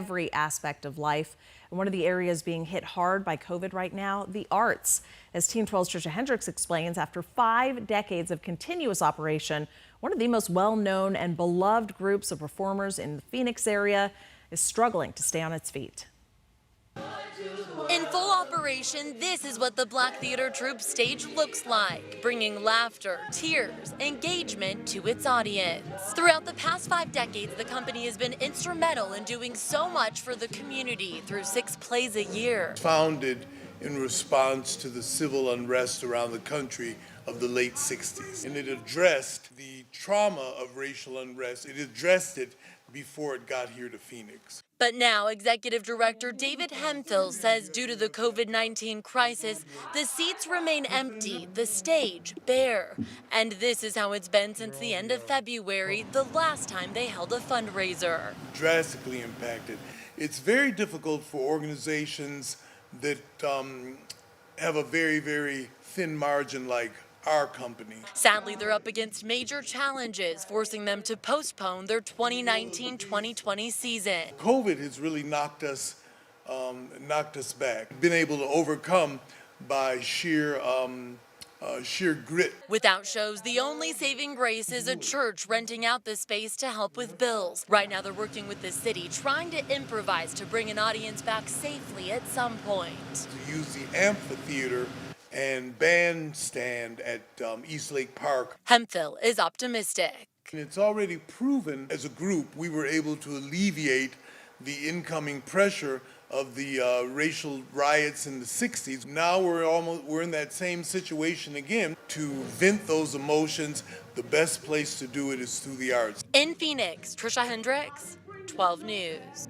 every aspect of life. And one of the areas being hit hard by COVID right now, the arts. As Team 12's Trisha Hendricks explains, after 5 decades of continuous operation, one of the most well-known and beloved groups of performers in the Phoenix area is struggling to stay on its feet. In full operation, this is what the Black Theatre Troupe stage looks like, bringing laughter, tears, engagement to its audience. Throughout the past 5 decades, the company has been instrumental in doing so much for the community through 6 plays a year. Founded in response to the civil unrest around the country of the late 60s. And it addressed the trauma of racial unrest. It addressed it before it got here to Phoenix. But now, Executive Director David Hemphill says due to the COVID-19 crisis, the seats remain empty, the stage bare. And this is how it's been since the end of February, the last time they held a fundraiser. Drastically impacted. It's very difficult for organizations that have a very, very thin margin like our company. Sadly, they're up against major challenges, forcing them to postpone their 2019-2020 season. COVID has really knocked us back. Been able to overcome by sheer grit. Without shows, the only saving grace is a church renting out the space to help with bills. Right now, they're working with the city, trying to improvise to bring an audience back safely at some point. To use the amphitheater and bandstand at East Lake Park. Hemphill is optimistic. It's already proven as a group we were able to alleviate the incoming pressure of the racial riots in the 60s. Now we're in that same situation again. To vent those emotions, the best place to do it is through the arts. In Phoenix, Trisha Hendricks, 12 News.